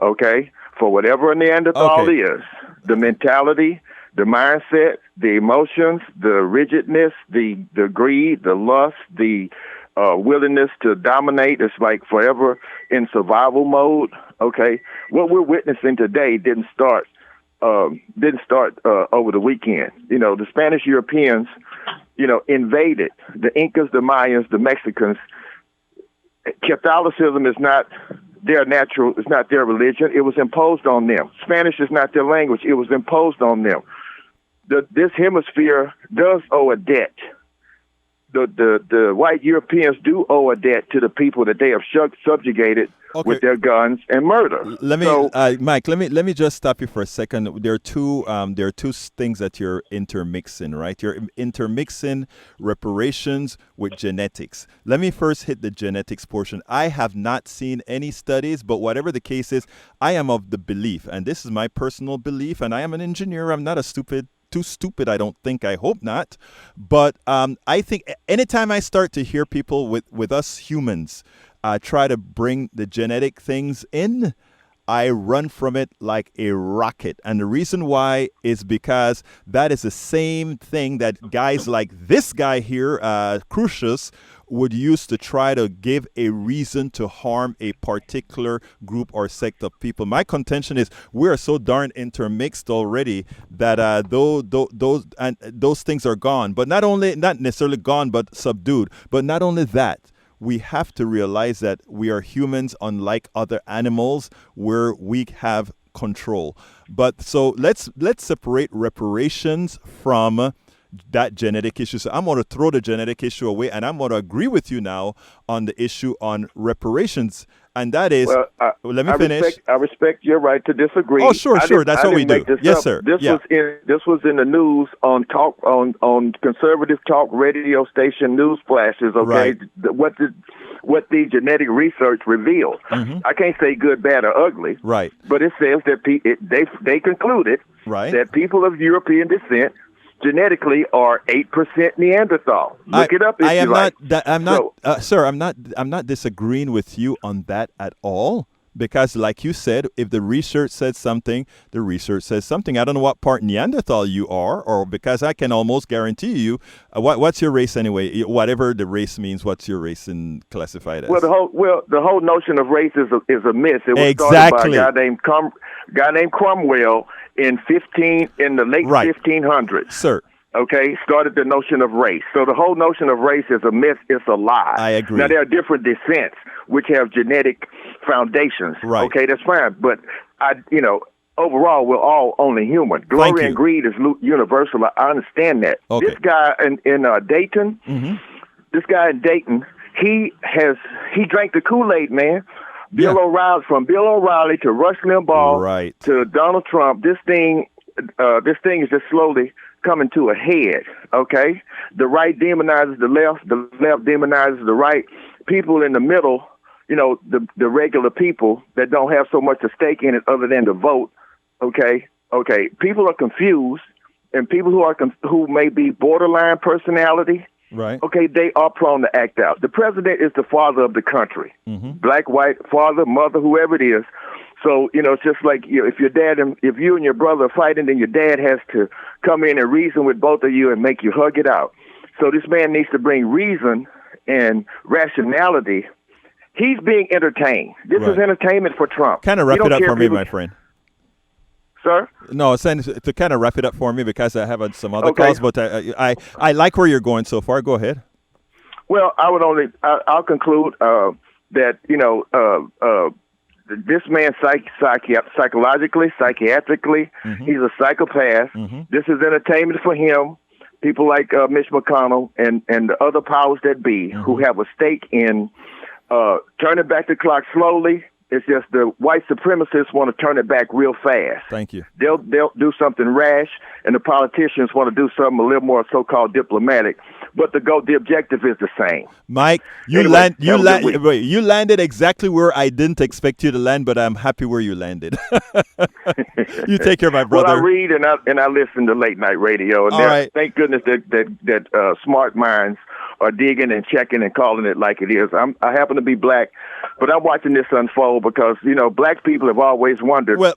Okay? For whatever a Neanderthal is, the mentality, the mindset, the emotions, the rigidness, the greed, the lust, the willingness to dominate. It's like forever in survival mode. Okay? What we're witnessing today didn't start over the weekend. The Spanish Europeans, invaded the Incas, the Mayans, the Mexicans. Catholicism is not it's not their religion. It was imposed on them. Spanish is not their language. It was imposed on them. This hemisphere does owe a debt. The white Europeans do owe a debt to the people that they have subjugated with their guns and murder. Mike, let me just stop you for a second. There are two things that you're intermixing, right? You're intermixing reparations with genetics. Let me first hit the genetics portion. I have not seen any studies, but whatever the case is, I am of the belief, and this is my personal belief, and I am an engineer. I'm not too stupid, I don't think. I hope not. But I think anytime I start to hear people with us humans try to bring the genetic things in, I run from it like a rocket. And the reason why is because that is the same thing that guys like this guy here, Crusius, would use to try to give a reason to harm a particular group or sect of people. My contention is we are so darn intermixed already that those things are gone. But not necessarily gone, but subdued. But not only that, we have to realize that we are humans, unlike other animals, where we have control. But so let's separate reparations from that genetic issue. So I'm going to throw the genetic issue away, and I'm going to agree with you now on the issue on reparations. And that is, let me finish. I respect your right to disagree. Oh, sure. That's what we do. Yes, sir. This was in the news on conservative talk radio station news flashes. Okay, right. What the genetic research revealed. Mm-hmm. I can't say good, bad, or ugly. Right. But it says that they concluded that people of European descent genetically are 8% Neanderthal. Look it up if you like. Sir, I'm not disagreeing with you on that at all. Because like you said, if the research says something, the research says something. I don't know what part Neanderthal you are, or because I can almost guarantee you, what's your race anyway? Whatever the race means, what's your race classified as? Well, the whole notion of race is a myth. It was started by a guy named Cromwell in the late 1500s. Sir. Okay, started the notion of race. So the whole notion of race is a myth. It's a lie. I agree. Now, there are different descents which have genetic foundations. Right. Okay, that's fine. But, overall, we're all only human. Glory and greed is universal. I understand that. Okay. This guy in Dayton, he drank the Kool-Aid, man. Bill O'Reilly to Rush Limbaugh to Donald Trump. This thing is just slowly coming to a head, okay? The right demonizes the left demonizes the right. People in the middle, the regular people that don't have so much at stake in it other than to vote, okay? People are confused, and people who may be borderline personality, right? Okay, they are prone to act out. The president is the father of the country, black, white, father, mother, whoever it is. So, it's just like if you and your brother are fighting, then your dad has to come in and reason with both of you and make you hug it out. So this man needs to bring reason and rationality. He's being entertained. This is entertainment for Trump. Kind of wrap it up for me, my friend. Sir? No, to kind of wrap it up for me because I have some other calls, but I like where you're going so far. Go ahead. Well, I'll conclude that, this man psychologically, psychiatrically, he's a psychopath. This is entertainment for him. People like Mitch McConnell and the other powers that be who have a stake in turning back the clock slowly. It's just the white supremacists want to turn it back real fast. Thank you. They'll do something rash, and the politicians want to do something a little more so-called diplomatic. But the objective is the same. Mike, you landed exactly where I didn't expect you to land, but I'm happy where you landed. You take care, my brother. Well, I read and I listen to late night radio, and thank goodness that smart minds are digging and checking and calling it like it is. I happen to be black, but I'm watching this unfold because black people have always wondered. Well,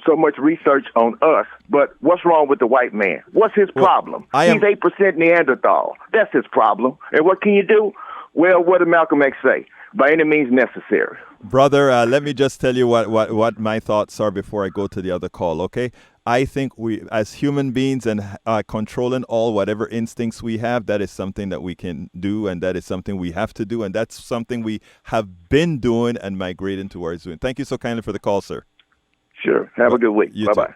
so much research on us, but what's wrong with the white man? What's his problem? He's 8% Neanderthal. That's his problem. And what can you do? Well, what did Malcolm X say? By any means necessary. Brother, let me just tell you what my thoughts are before I go to the other call, okay? I think we, as human beings and controlling whatever instincts we have, that is something that we can do, and that is something we have to do, and that's something we have been doing and migrating towards doing. Thank you so kindly for the call, sir. Sure. Have a good week. Bye-bye.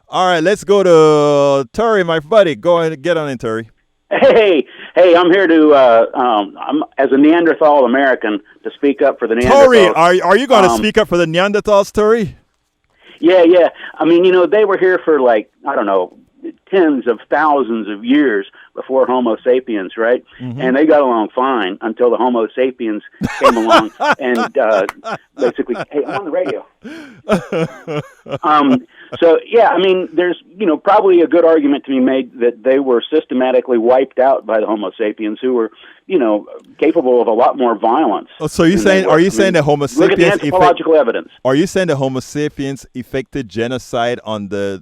All right, let's go to Terry, my buddy. Go ahead and get on in, Terry. Hey, I'm here to, I'm as a Neanderthal American, to speak up for the Neanderthals. Terry, are you going to speak up for the Neanderthals, Terry? Yeah. I mean, they were here for tens of thousands of years before Homo sapiens, right? Mm-hmm. And they got along fine until the Homo sapiens came along and basically, hey, I'm on the radio. So, yeah, I mean, there's, probably a good argument to be made that they were systematically wiped out by the Homo sapiens, who were, capable of a lot more violence. Oh, so you saying? Are you saying that Homo sapiens? Look at the anthropological evidence. Are you saying the Homo sapiens effected genocide on the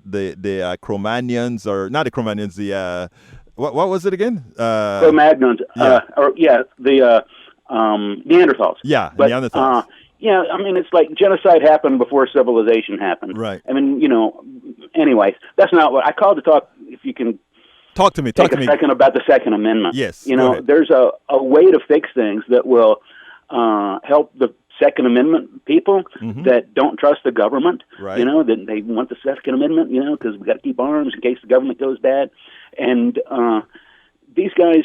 Cro-Magnons, or not the Cro-Magnons? The what was it again? Cro-Magnons. The Neanderthals. Yeah, but, Neanderthals. Yeah, I mean, it's like genocide happened before civilization happened. Right. I mean, anyways, that's not what I called to talk. If you can talk to me, take a second about the Second Amendment. Yes. There's a way to fix things that will help the Second Amendment people that don't trust the government. Right. That they want the Second Amendment, because we got to keep arms in case the government goes bad. And these guys,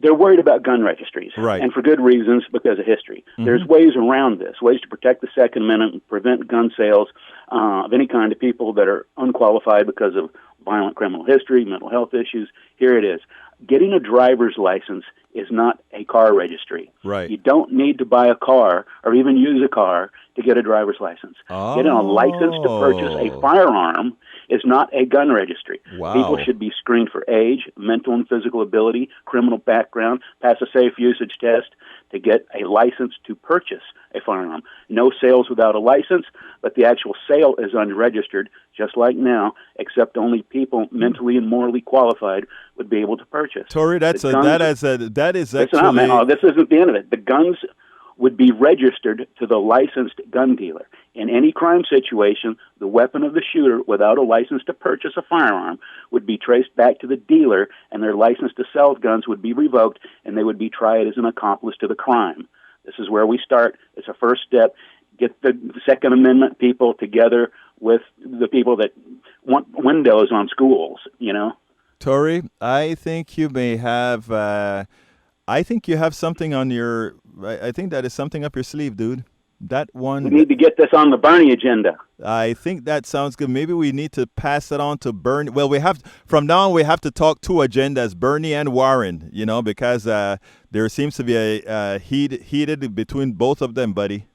they're worried about gun registries, right? And for good reasons, because of history. There's ways around this, ways to protect the Second Amendment and prevent gun sales of any kind to people that are unqualified because of violent criminal history, mental health issues. Here it is. Getting a driver's license is not a car registry. Right. You don't need to buy a car or even use a car to get a driver's license. Oh. Getting a license to purchase a firearm is not a gun registry. Wow. People should be screened for age, mental and physical ability, criminal background, pass a safe usage test to get a license to purchase a firearm. No sales without a license, but the actual sale is unregistered, just like now, except only people mentally and morally qualified would be able to purchase. Tori, that is actually... No, man, this isn't the end of it. The guns would be registered to the licensed gun dealer. In any crime situation, the weapon of the shooter without a license to purchase a firearm would be traced back to the dealer, and their license to sell guns would be revoked, and they would be tried as an accomplice to the crime. This is where we start. It's a first step. Get the Second Amendment people together with the people that want windows on schools, Tori, I think you may have... I think you have something on your... I think that is something up your sleeve, dude. That one... We need to get this on the Bernie agenda. I think that sounds good. Maybe we need to pass it on to Bernie. Well, from now on, we have to talk two agendas, Bernie and Warren, because there seems to be a heated between both of them, buddy.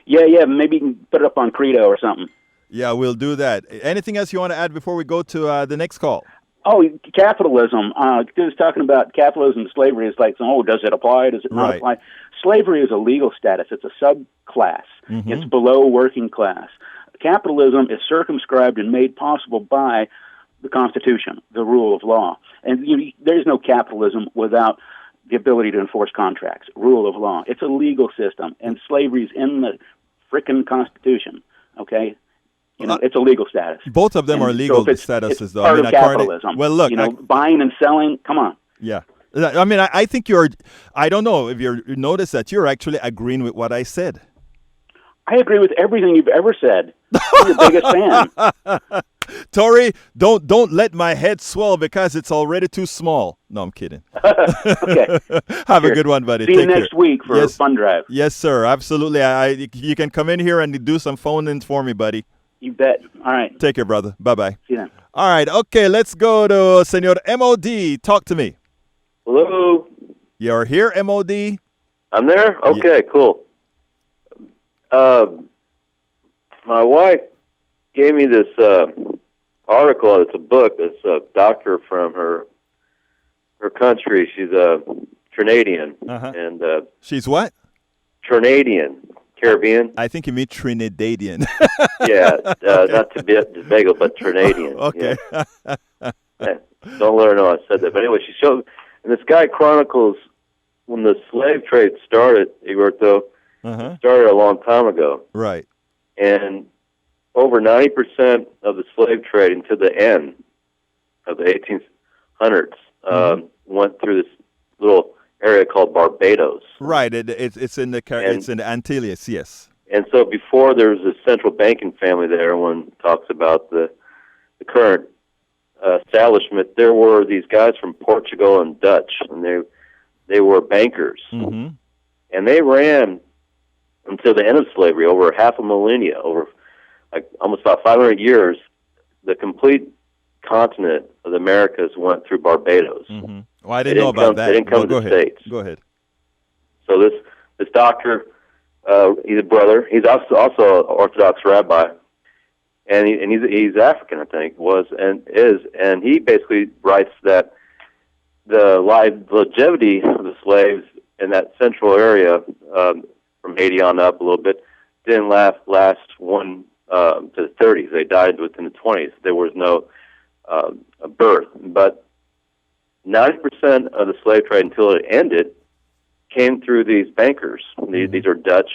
Yeah, maybe you can put it up on Credo or something. Yeah, we'll do that. Anything else you want to add before we go to the next call? Oh, capitalism. He was talking about capitalism and slavery. It's like, does it apply? Does it not apply? Slavery is a legal status. It's a subclass. It's below working class. Capitalism is circumscribed and made possible by the Constitution, the rule of law. And there's no capitalism without the ability to enforce contracts, rule of law. It's a legal system, and slavery's in the frickin' Constitution, okay? It's a legal status. Both of them are legal statuses, though. Part of capitalism. Well, look, buying and selling. Come on. Yeah, I mean, I think you're. I don't know if you notice that you're actually agreeing with what I said. I agree with everything you've ever said. I'm your biggest fan. Tori, don't let my head swell because it's already too small. No, I'm kidding. Okay. Have a good one, buddy. See you next week for a fun drive. Yes, sir. Absolutely. You can come in here and do some phone-ins for me, buddy. You bet. All right. Take care, brother. Bye-bye. See you then. All right. Okay, let's go to Senor M.O.D. Talk to me. Hello. You're here, M.O.D.? I'm there? Okay, cool. My wife gave me this article. It's a book. It's a doctor from her country. She's a Trinidadian. And she's what? Trinidadian. Caribbean. I think you mean Trinidadian. Yeah, not Tobago, but Trinidadian. Okay. Yeah. Don't let her know I said that. But anyway, she showed, and this guy chronicles when the slave trade started, Egberto, started a long time ago. Right. And over 90% of the slave trade until the end of the 1800s went through this little area called Barbados. Right. It's in the Antilles, yes. And so before there was a central banking family that everyone talks about, the current establishment, there were these guys from Portugal and Dutch, and they were bankers. And they ran until the end of slavery, over half a millennia, over like almost about 500 years, the complete continent of the Americas went through Barbados. Mm-hmm. Well, I didn't know about that. They didn't come to the States. Go ahead. So this doctor, he's a brother. He's also an Orthodox rabbi, and he's African, I think, and he basically writes that the longevity of the slaves in that central area, from Haiti on up a little bit, didn't last to the 30s. They died within the 20s. There was no birth, but 90% of the slave trade until it ended came through these bankers. These are Dutch,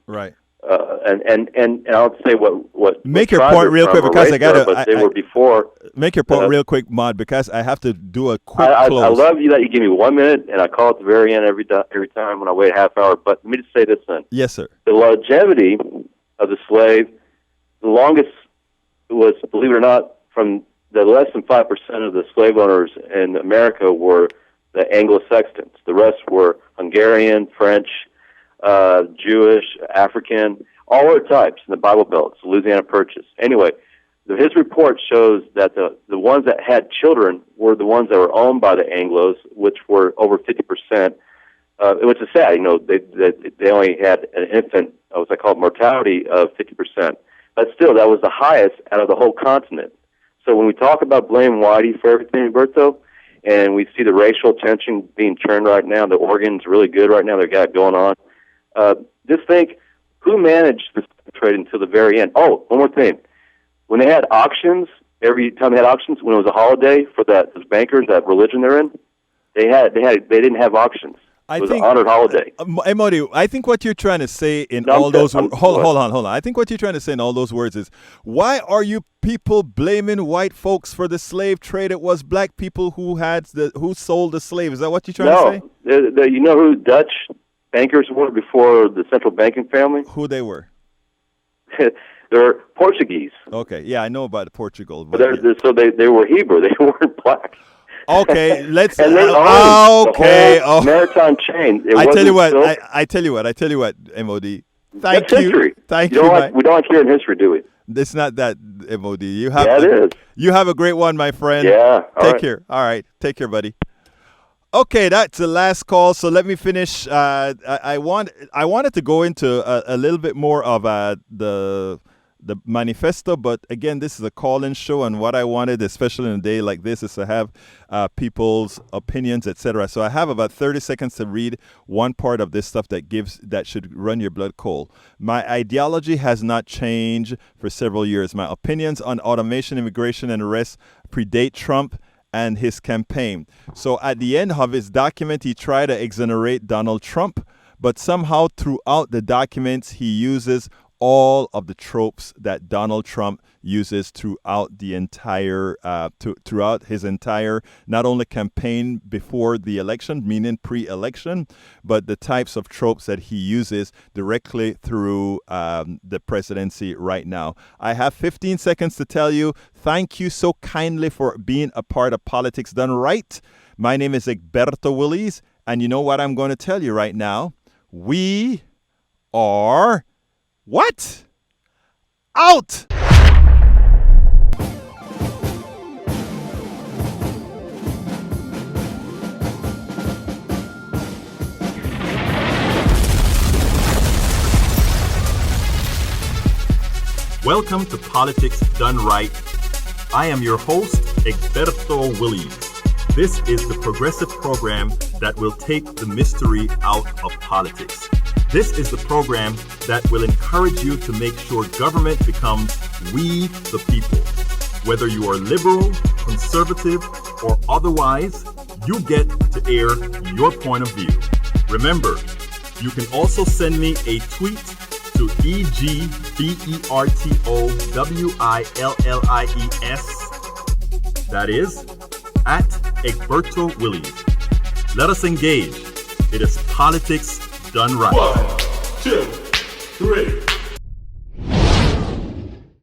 right? And I'll say what. Make your point real quick because I gotta. But they were before. Make your point real quick, Maud, because I have to do a quick close. I love you that you give me 1 minute, and I call at the very end every time when I wait a half hour. But let me just say this then. Yes, sir. The longevity of the slave, the longest was, believe it or not, from the less than 5% of the slave owners in America were the Anglo-Saxons. The rest were Hungarian, French, Jewish, African, all other types in the Bible Belt, Louisiana Purchase. Anyway, his report shows that the ones that had children were the ones that were owned by the Anglos, which were over 50%, which is sad. You know, they only had an infant, what I call mortality of 50%. But still, that was the highest out of the whole continent. So when we talk about blaming Whitey for everything, Roberto, and we see the racial tension being turned right now, the Oregon's really good right now, they got going on. Just think, who managed this trade until the very end? Oh, one more thing. When they had auctions, every time they had auctions, when it was a holiday for those bankers, that religion they're in, they didn't have auctions. It was an honored holiday. Emodi, I think what you're trying to say in all those hold on. I think what you're trying to say in all those words is, why are you people blaming white folks for the slave trade? It was black people who sold the slaves. Is that what you're trying to say? You know who Dutch bankers were before the central banking family? Who they were? They're Portuguese. Okay, yeah, I know about Portugal. But so they were Hebrew. They weren't black. Okay, let's. And they owned the whole maritime chain. I tell you what, MOD. Thank you. Thank you. We don't like hearing history, do we? It's not that, MOD. It is. You have a great one, my friend. Yeah. Take care. All right. Take care, buddy. Okay, that's the last call. So let me finish. I wanted to go into a little bit more of the manifesto, but again, this is a call-in show, and what I wanted, especially in a day like this, is to have people's opinions, etc. So I have about 30 seconds to read one part of this stuff that should run your blood cold. My ideology has not changed for several years. My opinions on automation, immigration, and arrests predate Trump and his campaign. So at the end of his document, he tried to exonerate Donald Trump, but somehow throughout the documents, he uses all of the tropes that Donald Trump uses throughout the entire, throughout his entire, not only campaign before the election, meaning pre-election, but the types of tropes that he uses directly through the presidency right now. I have 15 seconds to tell you, thank you so kindly for being a part of Politics Done Right. My name is Egberto Willies, and you know what I'm going to tell you right now? We are... What? Out! Welcome to Politics Done Right. I am your host, Egberto Willies. This is the progressive program that will take the mystery out of politics. This is the program that will encourage you to make sure government becomes we the people. Whether you are liberal, conservative, or otherwise, you get to air your point of view. Remember, you can also send me a tweet to EGBERTOWILLIES. That is, at Egberto Willies. Let us engage. It is Politics Done Right. 1, 2, 3.